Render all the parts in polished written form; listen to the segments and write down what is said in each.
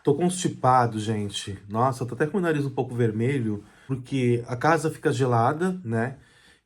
Tô constipado, gente. Nossa, eu tô até com o nariz um pouco vermelho, porque a casa fica gelada, né?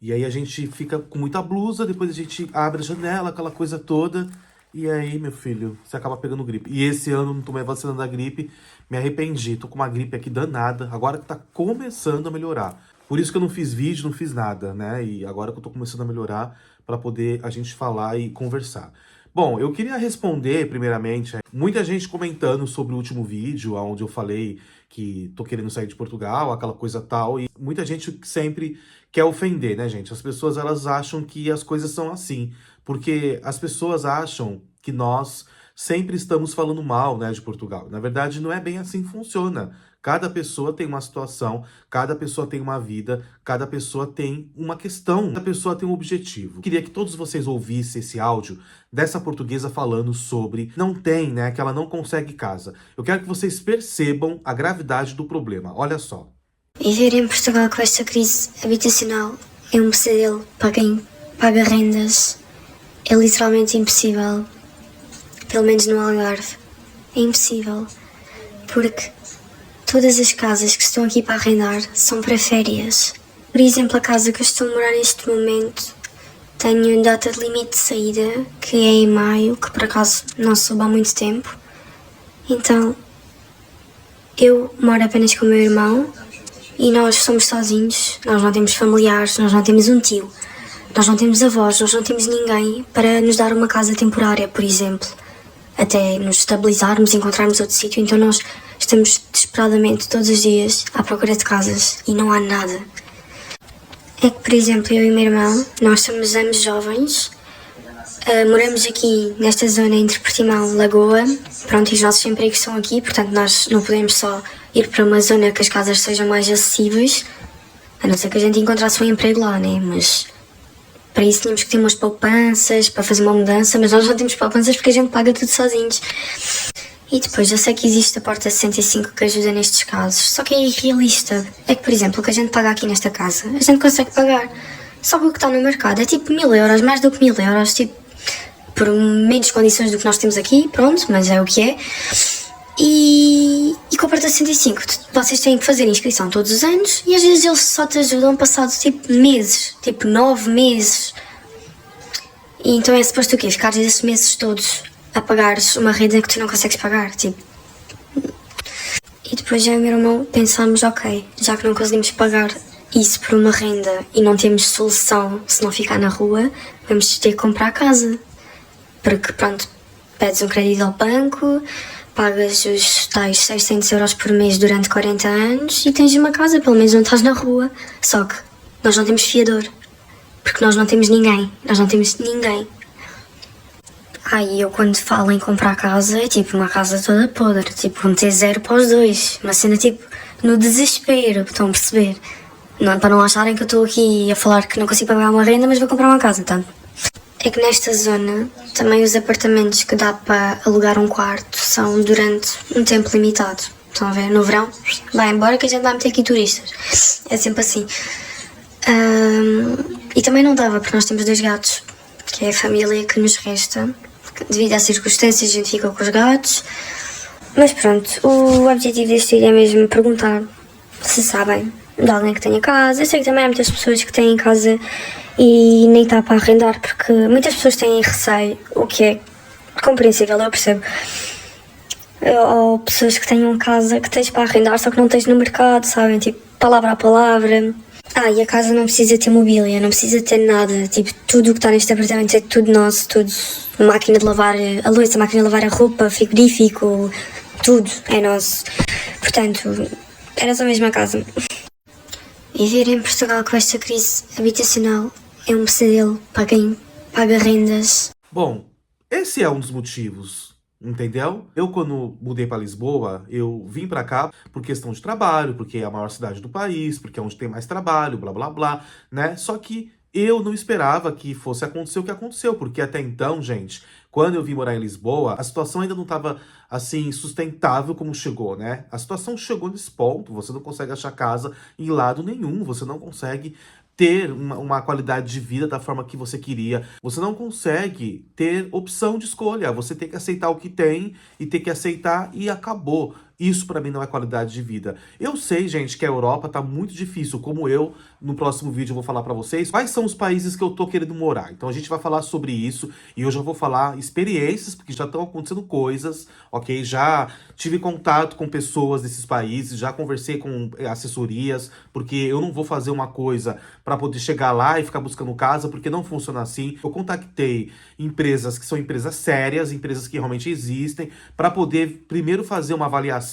E aí a gente fica com muita blusa, depois a gente abre a janela, aquela coisa toda. E aí, meu filho, você acaba pegando gripe. E esse ano não tomei vacina da gripe, me arrependi. Tô com uma gripe aqui danada, agora que tá começando a melhorar. Por isso que eu não fiz vídeo, não fiz nada, né? E agora que eu tô começando a melhorar, pra poder a gente falar e conversar. Bom, eu queria responder, primeiramente, muita gente comentando sobre o último vídeo, onde eu falei que tô querendo sair de Portugal, aquela coisa tal, e muita gente sempre quer ofender, né, gente? As pessoas, elas acham que as coisas são assim, porque as pessoas acham que nós sempre estamos falando mal, né, de Portugal. Na verdade, não é bem assim que funciona. Cada pessoa tem uma situação, cada pessoa tem uma vida, cada pessoa tem uma questão, cada pessoa tem um objetivo. Eu queria que todos vocês ouvissem esse áudio dessa portuguesa falando sobre não tem, né, que ela não consegue casa. Eu quero que vocês percebam a gravidade do problema. Olha só. Viver em Portugal com esta crise habitacional é um pesadelo para quem paga rendas. É literalmente impossível. Pelo menos no Algarve. É impossível. Porque todas as casas que estão aqui para arrendar são para férias. Por exemplo, a casa que eu estou a morar neste momento tem data de limite de saída, que é em maio, que por acaso não soube há muito tempo. Então, eu moro apenas com o meu irmão e nós somos sozinhos, nós não temos familiares, nós não temos um tio, nós não temos avós, nós não temos ninguém para nos dar uma casa temporária, por exemplo, até nos estabilizarmos, encontrarmos outro sítio. Então nós estamos desesperadamente todos os dias à procura de casas e não há nada. É que, por exemplo, eu e o meu irmão, nós somos ambos jovens, moramos aqui nesta zona entre Portimão e Lagoa, pronto, e os nossos empregos são aqui, portanto nós não podemos só ir para uma zona que as casas sejam mais acessíveis, a não ser que a gente encontrasse um emprego lá, né? Mas para isso tínhamos que ter umas poupanças para fazer uma mudança, mas nós não temos poupanças porque a gente paga tudo sozinhos. E depois, eu sei que existe a porta 65 que ajuda nestes casos, só que é irrealista. É que, por exemplo, o que a gente paga aqui nesta casa, a gente consegue pagar. Só que o que está no mercado é tipo 1000 euros, mais do que 1000 euros, tipo, por menos condições do que nós temos aqui, pronto, mas é o que é. E com a porta 65, vocês têm que fazer inscrição todos os anos e às vezes eles só te ajudam passados tipo meses, tipo 9 meses. E então é suposto o quê? Ficares esses meses todos a pagares uma renda que tu não consegues pagar, tipo. E depois eu e o meu irmão pensámos, ok, já que não conseguimos pagar isso por uma renda e não temos solução se não ficar na rua, vamos ter que comprar casa. Porque pronto, pedes um crédito ao banco, pagas os tais 600 euros por mês durante 40 anos e tens uma casa, pelo menos não estás na rua. Só que nós não temos fiador, porque nós não temos ninguém, E eu quando falo em comprar casa, é tipo uma casa toda podre, tipo um T0 para os dois, uma cena tipo no desespero, estão a perceber? Não, para não acharem que eu estou aqui a falar que não consigo pagar uma renda, mas vou comprar uma casa, então. É que nesta zona, também os apartamentos que dá para alugar um quarto são durante um tempo limitado. Estão a ver? No verão, vai embora que a gente vai meter aqui turistas. É sempre assim. E também não dava, porque nós temos 2 gatos, que é a família que nos resta. Devido às circunstâncias, a gente fica com os gatos. Mas pronto, o objetivo deste vídeo é mesmo perguntar se sabem de alguém que tenha casa. Eu sei que também há muitas pessoas que têm casa e nem está para arrendar, porque muitas pessoas têm receio, o que é compreensível, eu percebo. Ou pessoas que tenham casa que tens para arrendar, só que não tens no mercado, sabem? Tipo, palavra a palavra. E a casa não precisa ter mobília, não precisa ter nada. Tipo, tudo o que está neste apartamento é tudo nosso, tudo. Máquina de lavar a louça, máquina de lavar a roupa, frigorífico, tudo é nosso. Portanto, era só a mesma casa. Viver em Portugal com esta crise habitacional é um pesadelo para quem paga rendas. Bom, esse é um dos motivos, entendeu? Eu, quando mudei para Lisboa, eu vim para cá por questão de trabalho, porque é a maior cidade do país, porque é onde tem mais trabalho, blá, blá, blá, né? Só que eu não esperava que fosse acontecer o que aconteceu, porque até então, gente, quando eu vim morar em Lisboa, a situação ainda não estava, assim, sustentável como chegou, né? A situação chegou nesse ponto, você não consegue achar casa em lado nenhum, você não consegue ter uma qualidade de vida da forma que você queria. Você não consegue ter opção de escolha. Você tem que aceitar o que tem e ter que aceitar e acabou. Isso pra mim não é qualidade de vida. Eu sei, gente, que a Europa tá muito difícil, como no próximo vídeo eu vou falar pra vocês quais são os países que eu tô querendo morar. Então a gente vai falar sobre isso e eu já vou falar experiências, porque já estão acontecendo coisas, ok? Já tive contato com pessoas desses países, já conversei com assessorias, porque eu não vou fazer uma coisa pra poder chegar lá e ficar buscando casa, porque não funciona assim. Eu contactei empresas que são empresas sérias, empresas que realmente existem, pra poder primeiro fazer uma avaliação.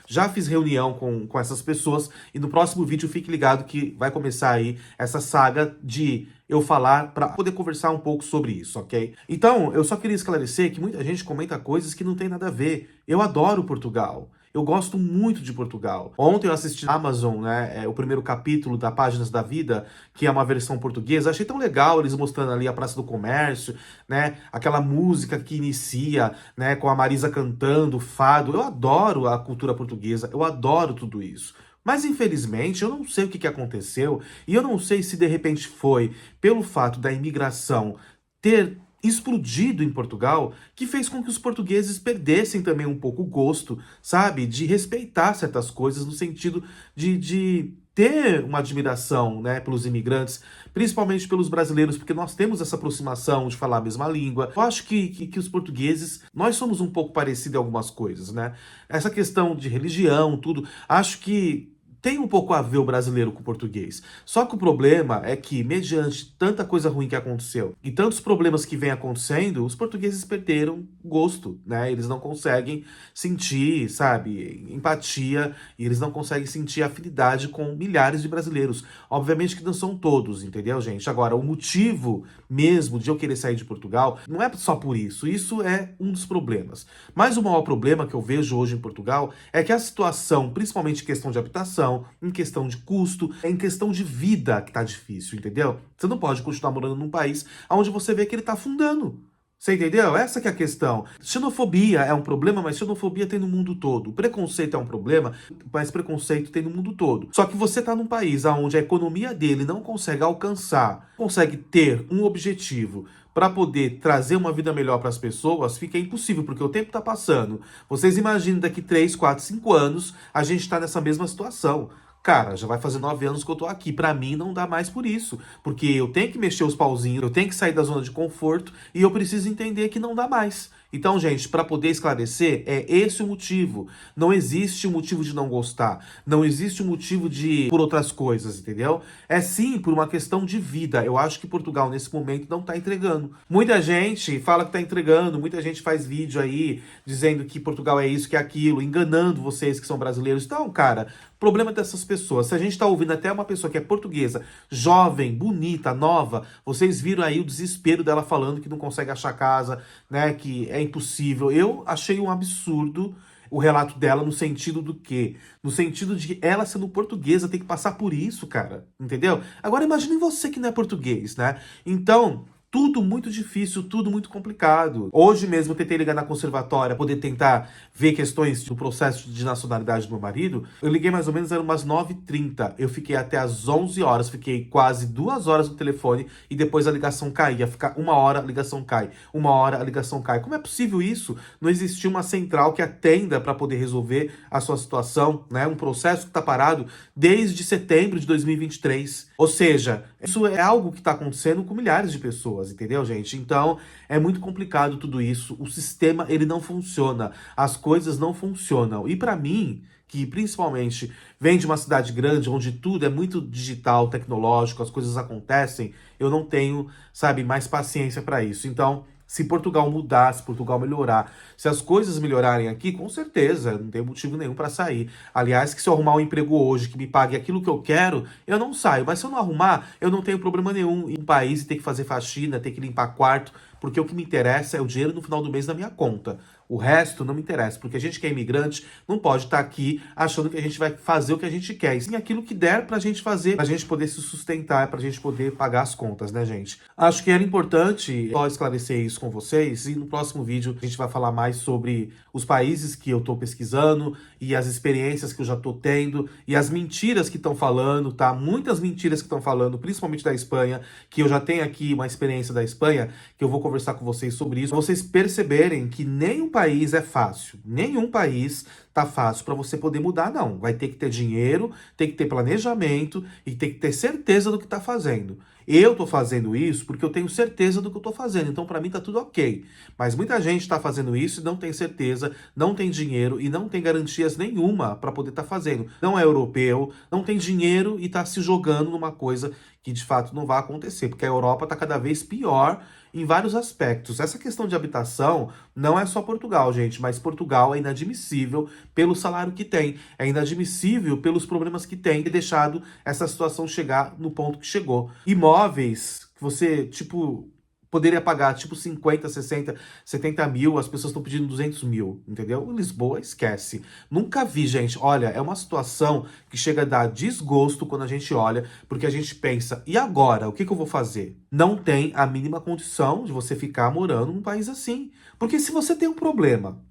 Já fiz reunião com essas pessoas e no próximo vídeo fique ligado que vai começar aí essa saga de eu falar para poder conversar um pouco sobre isso, ok? Então, eu só queria esclarecer que muita gente comenta coisas que não tem nada a ver. Eu adoro Portugal. Eu gosto muito de Portugal. Ontem eu assisti na Amazon, né, o primeiro capítulo da Páginas da Vida, que é uma versão portuguesa. Achei tão legal eles mostrando ali a Praça do Comércio, né, aquela música que inicia, né, com a Marisa cantando, fado. Eu adoro a cultura portuguesa, eu adoro tudo isso. Mas, infelizmente, eu não sei o que aconteceu e eu não sei se, de repente, foi pelo fato da imigração ter explodido em Portugal, que fez com que os portugueses perdessem também um pouco o gosto, sabe? De respeitar certas coisas, no sentido de ter uma admiração, né, pelos imigrantes, principalmente pelos brasileiros, porque nós temos essa aproximação de falar a mesma língua. Eu acho que os portugueses, nós somos um pouco parecidos em algumas coisas, né? Essa questão de religião, tudo, acho que tem um pouco a ver o brasileiro com o português. Só que o problema é que, mediante tanta coisa ruim que aconteceu e tantos problemas que vem acontecendo, os portugueses perderam o gosto, né? Eles não conseguem sentir, sabe, empatia, e eles não conseguem sentir afinidade com milhares de brasileiros. Obviamente que não são todos, entendeu, gente? Agora, o motivo mesmo de eu querer sair de Portugal não é só por isso. Isso é um dos problemas. Mas o maior problema que eu vejo hoje em Portugal é que a situação, principalmente em questão de habitação, em questão de custo, em questão de vida que tá difícil, entendeu? Você não pode continuar morando num país onde você vê que ele tá afundando. Você entendeu? Essa que é a questão. Xenofobia é um problema, mas xenofobia tem no mundo todo. Preconceito é um problema, mas preconceito tem no mundo todo. Só que você tá num país onde a economia dele não consegue alcançar, consegue ter um objetivo para poder trazer uma vida melhor para as pessoas, fica impossível, porque o tempo está passando. Vocês imaginem daqui 3, 4, 5 anos, a gente está nessa mesma situação. Cara, já vai fazer 9 anos que eu tô aqui. Pra mim não dá mais por isso. Porque eu tenho que mexer os pauzinhos, eu tenho que sair da zona de conforto e eu preciso entender que não dá mais. Então, gente, para poder esclarecer, é esse o motivo. Não existe o motivo de não gostar. Não existe o motivo de por outras coisas, entendeu? É sim por uma questão de vida. Eu acho que Portugal, nesse momento, não tá entregando. Muita gente fala que tá entregando, muita gente faz vídeo aí dizendo que Portugal é isso, que é aquilo, enganando vocês que são brasileiros. Então, cara, problema dessas pessoas. Se a gente tá ouvindo até uma pessoa que é portuguesa, jovem, bonita, nova, vocês viram aí o desespero dela falando que não consegue achar casa, né, que é impossível. Eu achei um absurdo o relato dela no sentido do quê? No sentido de ela sendo portuguesa ter que passar por isso, cara, entendeu? Agora imagine você que não é português, né? Então, tudo muito difícil, tudo muito complicado. Hoje mesmo eu tentei ligar na conservatória, poder tentar ver questões do processo de nacionalidade do meu marido. Eu liguei mais ou menos, eram umas 9h30. Eu fiquei até as 11 horas, fiquei quase 2 horas no telefone e depois a ligação caía. Ficar 1 hora, a ligação cai. 1 hora, a ligação cai. Como é possível isso? Não existia uma central que atenda para poder resolver a sua situação, né? Um processo que está parado desde setembro de 2023. Ou seja, isso é algo que está acontecendo com milhares de pessoas, entendeu, gente? Então, é muito complicado tudo isso. O sistema, ele não funciona. As coisas não funcionam. E para mim, que principalmente vem de uma cidade grande, onde tudo é muito digital, tecnológico, as coisas acontecem, eu não tenho, sabe, mais paciência para isso. Então, se Portugal mudar, se Portugal melhorar, se as coisas melhorarem aqui, com certeza, não tem motivo nenhum para sair. Aliás, que se eu arrumar um emprego hoje que me pague aquilo que eu quero, eu não saio. Mas se eu não arrumar, eu não tenho problema nenhum em um país e ter que fazer faxina, ter que limpar quarto, porque o que me interessa é o dinheiro no final do mês na minha conta. O resto não me interessa, porque a gente que é imigrante não pode estar aqui achando que a gente vai fazer o que a gente quer. E sim aquilo que der pra gente fazer, pra gente poder se sustentar, pra gente poder pagar as contas, né, gente? Acho que era importante só esclarecer isso com vocês, e no próximo vídeo a gente vai falar mais sobre os países que eu tô pesquisando e as experiências que eu já tô tendo e as mentiras que estão falando, tá? Muitas mentiras que estão falando, principalmente da Espanha, que eu já tenho aqui uma experiência da Espanha, que eu vou conversar com vocês sobre isso, pra vocês perceberem que nem um país país é fácil. Nenhum país tá fácil para você poder mudar, não. Vai ter que ter dinheiro, tem que ter planejamento e tem que ter certeza do que tá fazendo. Eu tô fazendo isso porque eu tenho certeza do que eu tô fazendo, então para mim tá tudo ok. Mas muita gente tá fazendo isso e não tem certeza, não tem dinheiro e não tem garantias nenhuma para poder estar fazendo. Não é europeu, não tem dinheiro e tá se jogando numa coisa que de fato não vai acontecer, porque a Europa tá cada vez pior em vários aspectos. Essa questão de habitação não é só Portugal, gente, mas Portugal é inadmissível pelo salário que tem, é inadmissível pelos problemas que tem e deixado essa situação chegar no ponto que chegou. Imóveis que você, tipo, poderia pagar, tipo, 50, 60, 70 mil, as pessoas estão pedindo 200 mil, entendeu? Lisboa, esquece. Nunca vi, gente. Olha, é uma situação que chega a dar desgosto quando a gente olha, porque a gente pensa, e agora? O que que eu vou fazer? Não tem a mínima condição de você ficar morando num país assim. Porque se você tem um problema,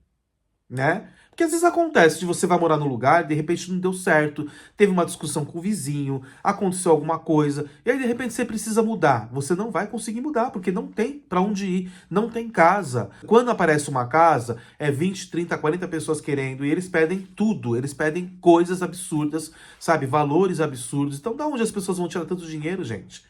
né? Porque às vezes acontece de você vai morar num lugar, de repente não deu certo, teve uma discussão com o vizinho, aconteceu alguma coisa, e aí de repente você precisa mudar. Você não vai conseguir mudar, porque não tem pra onde ir, não tem casa. Quando aparece uma casa, é 20, 30, 40 pessoas querendo, e eles pedem tudo, eles pedem coisas absurdas, sabe? Valores absurdos. Então da onde as pessoas vão tirar tanto dinheiro, gente?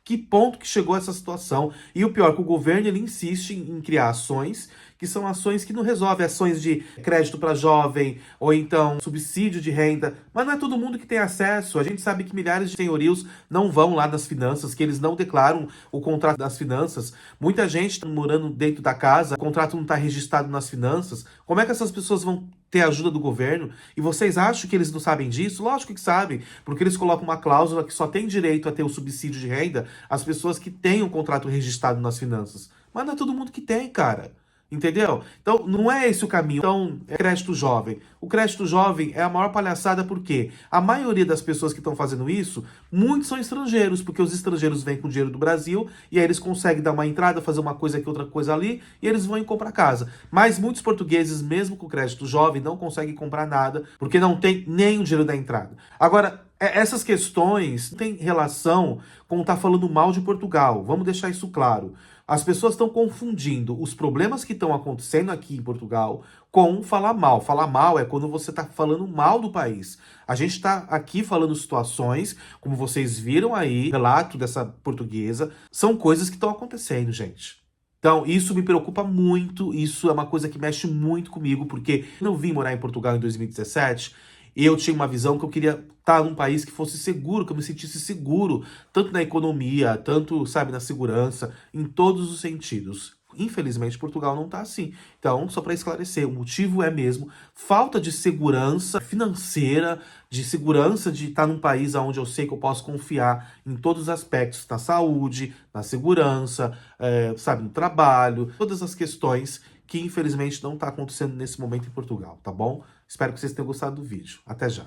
Que ponto que chegou essa situação? E o pior, que o governo ele insiste em criar ações que são ações que não resolvem, ações de crédito para jovem, ou então subsídio de renda, mas não é todo mundo que tem acesso. A gente sabe que milhares de senhorios não vão lá nas finanças, que eles não declaram o contrato das finanças. Muita gente está morando dentro da casa, o contrato não está registrado nas finanças. Como é que essas pessoas vão ter ajuda do governo? E vocês acham que eles não sabem disso? Lógico que sabem, porque eles colocam uma cláusula que só tem direito a ter o subsídio de renda as pessoas que têm um contrato registrado nas finanças. Mas não é todo mundo que tem, cara. Entendeu? Então, não é esse o caminho. Então, é crédito jovem. O crédito jovem é a maior palhaçada porque a maioria das pessoas que estão fazendo isso, muitos são estrangeiros, porque os estrangeiros vêm com dinheiro do Brasil e aí eles conseguem dar uma entrada, fazer uma coisa aqui, outra coisa ali, e eles vão comprar casa. Mas muitos portugueses, mesmo com crédito jovem, não conseguem comprar nada, porque não tem nem o dinheiro da entrada. Agora, essas questões têm relação com estar falando mal de Portugal. Vamos deixar isso claro. As pessoas estão confundindo os problemas que estão acontecendo aqui em Portugal com falar mal. Falar mal é quando você está falando mal do país. A gente está aqui falando situações, como vocês viram aí, relato dessa portuguesa, são coisas que estão acontecendo, gente. Então, isso me preocupa muito, isso é uma coisa que mexe muito comigo, porque eu vim morar em Portugal em 2017 e eu tinha uma visão que eu queria estar num país que fosse seguro, que eu me sentisse seguro, tanto na economia, tanto, sabe, na segurança, em todos os sentidos. Infelizmente, Portugal não está assim. Então, só para esclarecer, o motivo é mesmo falta de segurança financeira, de segurança de estar num país onde eu sei que eu posso confiar em todos os aspectos, na saúde, na segurança, sabe, no trabalho, todas as questões que infelizmente não está acontecendo nesse momento em Portugal, tá bom? Espero que vocês tenham gostado do vídeo. Até já!